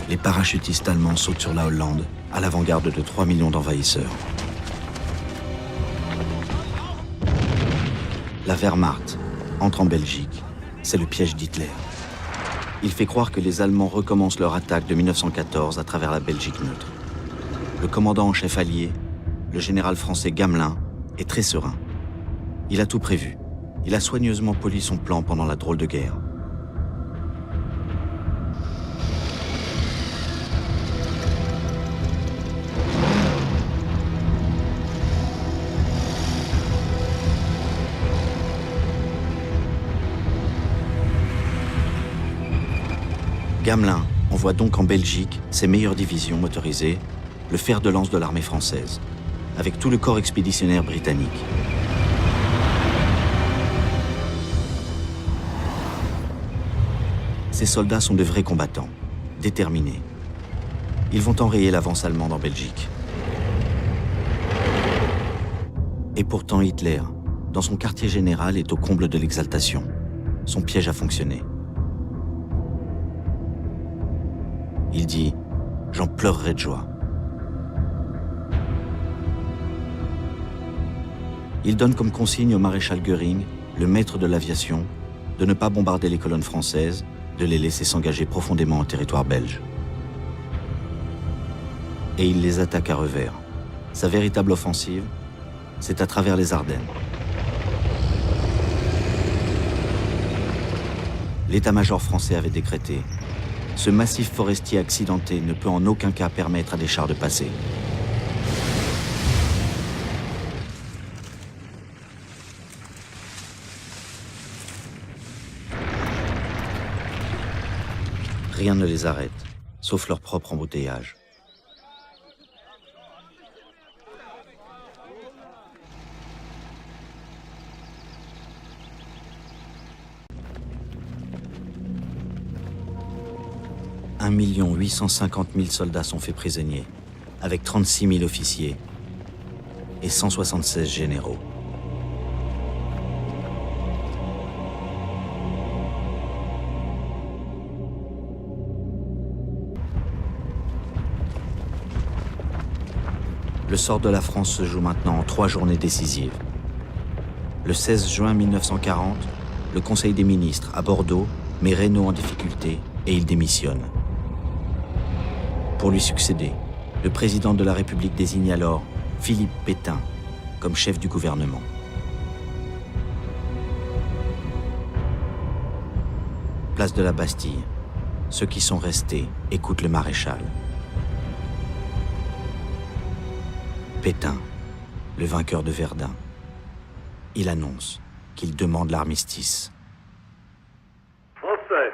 les parachutistes allemands sautent sur la Hollande, à l'avant-garde de 3 millions d'envahisseurs. La Wehrmacht entre en Belgique. C'est le piège d'Hitler. Il fait croire que les Allemands recommencent leur attaque de 1914 à travers la Belgique neutre. Le commandant en chef allié, le général français Gamelin, est très serein. Il a tout prévu. Il a soigneusement poli son plan pendant la drôle de guerre. Gamelin envoie donc en Belgique ses meilleures divisions motorisées, le fer de lance de l'armée française, avec tout le corps expéditionnaire britannique. Ces soldats sont de vrais combattants, déterminés. Ils vont enrayer l'avance allemande en Belgique. Et pourtant Hitler, dans son quartier général, est au comble de l'exaltation. Son piège a fonctionné. Il dit « J'en pleurerai de joie ». Il donne comme consigne au maréchal Göring, le maître de l'aviation, de ne pas bombarder les colonnes françaises, de les laisser s'engager profondément en territoire belge. Et il les attaque à revers. Sa véritable offensive, c'est à travers les Ardennes. L'état-major français avait décrété: ce massif forestier accidenté ne peut en aucun cas permettre à des chars de passer. Rien ne les arrête, sauf leur propre embouteillage. « 1 850 000 soldats sont faits prisonniers, avec 36 000 officiers et 176 généraux. Le sort de la France se joue maintenant en 3 journées décisives. Le 16 juin 1940, le Conseil des ministres à Bordeaux met Reynaud en difficulté et il démissionne. Pour lui succéder, le président de la République désigne alors Philippe Pétain comme chef du gouvernement. Place de la Bastille, ceux qui sont restés écoutent le maréchal. Pétain, le vainqueur de Verdun, il annonce qu'il demande l'armistice. Français,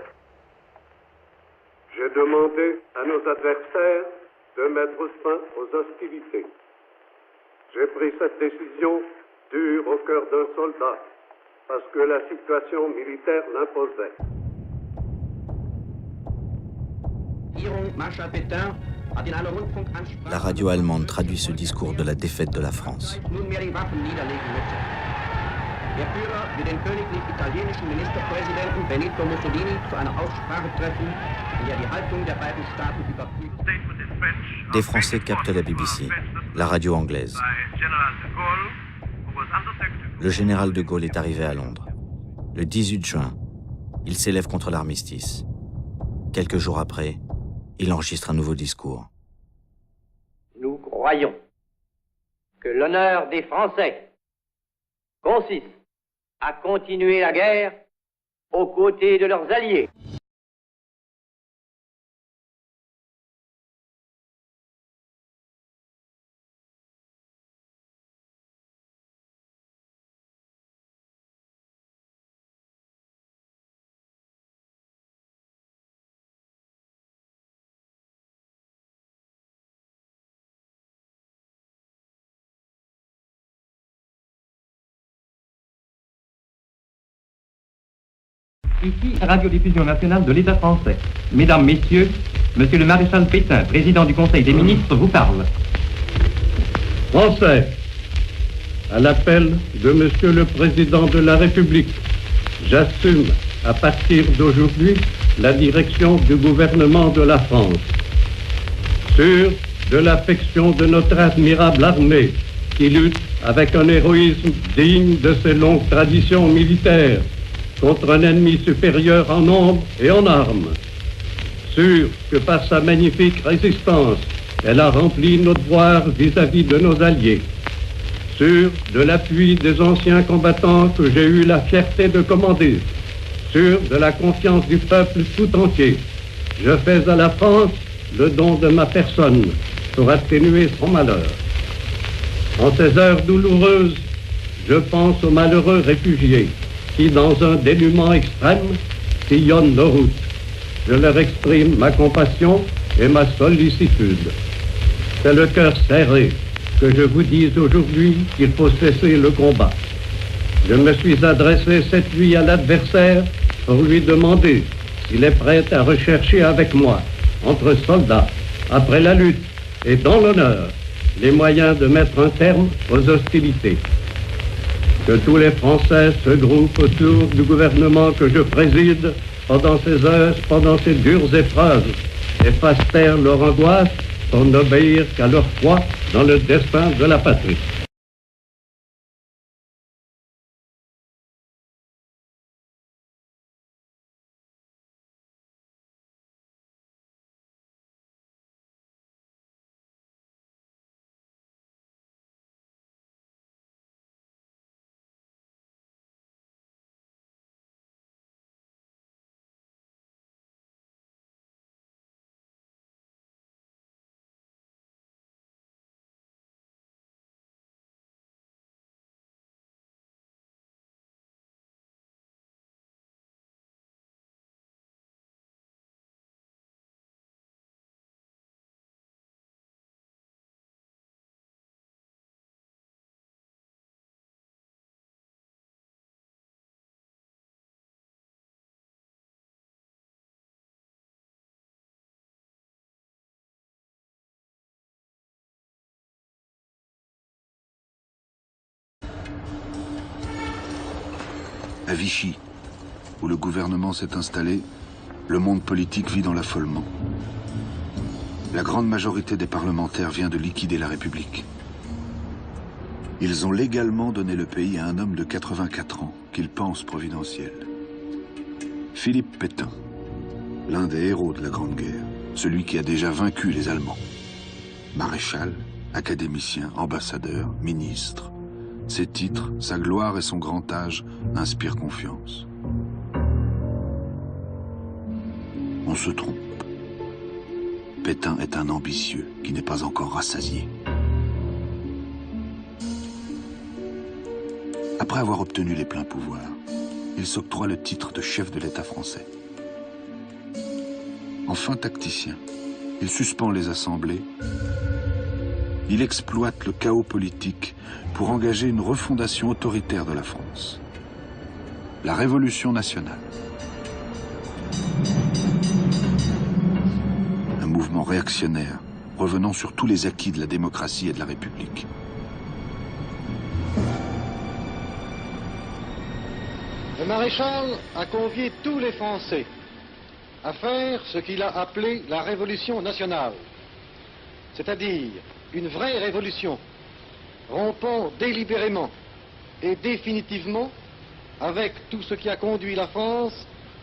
j'ai demandé à nos adversaires de mettre fin aux hostilités. J'ai pris cette décision dure au cœur d'un soldat, parce que la situation militaire l'imposait. La radio allemande traduit ce discours de la défaite de la France. Des Français captent la BBC, la radio anglaise. Le général de Gaulle est arrivé à Londres. Le 18 juin, il s'élève contre l'armistice. Quelques jours après, il enregistre un nouveau discours. Nous croyons que l'honneur des Français consiste à continuer la guerre aux côtés de leurs alliés. Ici, Radiodiffusion nationale de l'État français. Mesdames, Messieurs, Monsieur le maréchal Pétain, président du Conseil des ministres, vous parle. Français, à l'appel de Monsieur le Président de la République, j'assume à partir d'aujourd'hui la direction du gouvernement de la France. Sûr de l'affection de notre admirable armée, qui lutte avec un héroïsme digne de ses longues traditions militaires contre un ennemi supérieur en nombre et en armes. Sûr que par sa magnifique résistance, elle a rempli nos devoirs vis-à-vis de nos alliés. Sûr de l'appui des anciens combattants que j'ai eu la fierté de commander. Sûr de la confiance du peuple tout entier. Je fais à la France le don de ma personne pour atténuer son malheur. En ces heures douloureuses, je pense aux malheureux réfugiés qui, dans un dénuement extrême, sillonnent nos routes. Je leur exprime ma compassion et ma sollicitude. C'est le cœur serré que je vous dis aujourd'hui qu'il faut cesser le combat. Je me suis adressé cette nuit à l'adversaire pour lui demander s'il est prêt à rechercher avec moi, entre soldats, après la lutte et dans l'honneur, les moyens de mettre un terme aux hostilités. Que tous les Français se groupent autour du gouvernement que je préside pendant ces heures, pendant ces dures épreuves, et fassent taire leur angoisse pour n'obéir qu'à leur foi dans le destin de la patrie. À Vichy, où le gouvernement s'est installé, le monde politique vit dans l'affolement. La grande majorité des parlementaires vient de liquider la République. Ils ont légalement donné le pays à un homme de 84 ans, qu'ils pensent providentiel. Philippe Pétain, l'un des héros de la Grande Guerre, celui qui a déjà vaincu les Allemands. Maréchal, académicien, ambassadeur, ministre. Ses titres, sa gloire et son grand âge inspirent confiance. On se trompe. Pétain est un ambitieux qui n'est pas encore rassasié. Après avoir obtenu les pleins pouvoirs, il s'octroie le titre de chef de l'État français. Enfin tacticien, il suspend les assemblées. Il exploite le chaos politique pour engager une refondation autoritaire de la France. La Révolution nationale. Un mouvement réactionnaire revenant sur tous les acquis de la démocratie et de la République. Le maréchal a convié tous les Français à faire ce qu'il a appelé la Révolution nationale, c'est-à-dire une vraie révolution, rompant délibérément et définitivement avec tout ce qui a conduit la France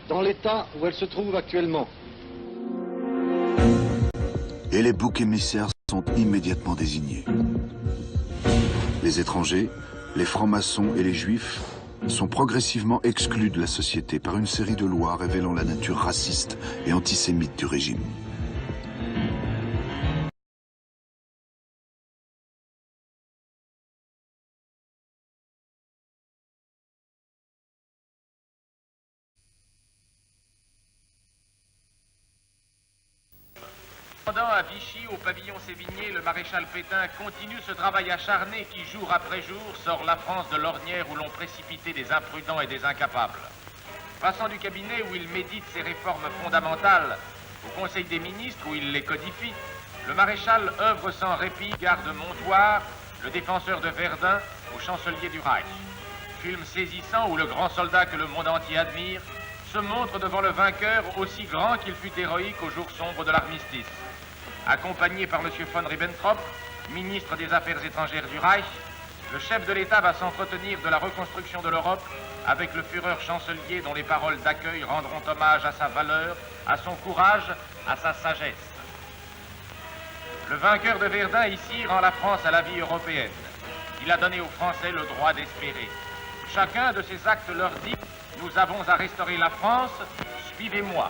dans l'état où elle se trouve actuellement. Et les boucs émissaires sont immédiatement désignés. Les étrangers, les francs-maçons et les juifs sont progressivement exclus de la société par une série de lois révélant la nature raciste et antisémite du régime. Pendant à Vichy, au pavillon Sévigné, le maréchal Pétain continue ce travail acharné qui, jour après jour, sort la France de l'ornière où l'on précipitait des imprudents et des incapables. Passant du cabinet où il médite ses réformes fondamentales au Conseil des ministres où il les codifie, le maréchal œuvre sans répit, garde Montoire, le défenseur de Verdun, au chancelier du Reich. Film saisissant où le grand soldat que le monde entier admire se montre devant le vainqueur aussi grand qu'il fut héroïque au jour sombre de l'armistice. Accompagné par M. von Ribbentrop, ministre des Affaires étrangères du Reich, le chef de l'État va s'entretenir de la reconstruction de l'Europe avec le Führer chancelier dont les paroles d'accueil rendront hommage à sa valeur, à son courage, à sa sagesse. Le vainqueur de Verdun ici rend la France à la vie européenne. Il a donné aux Français le droit d'espérer. Chacun de ces actes leur dit « Nous avons à restaurer la France, suivez-moi ».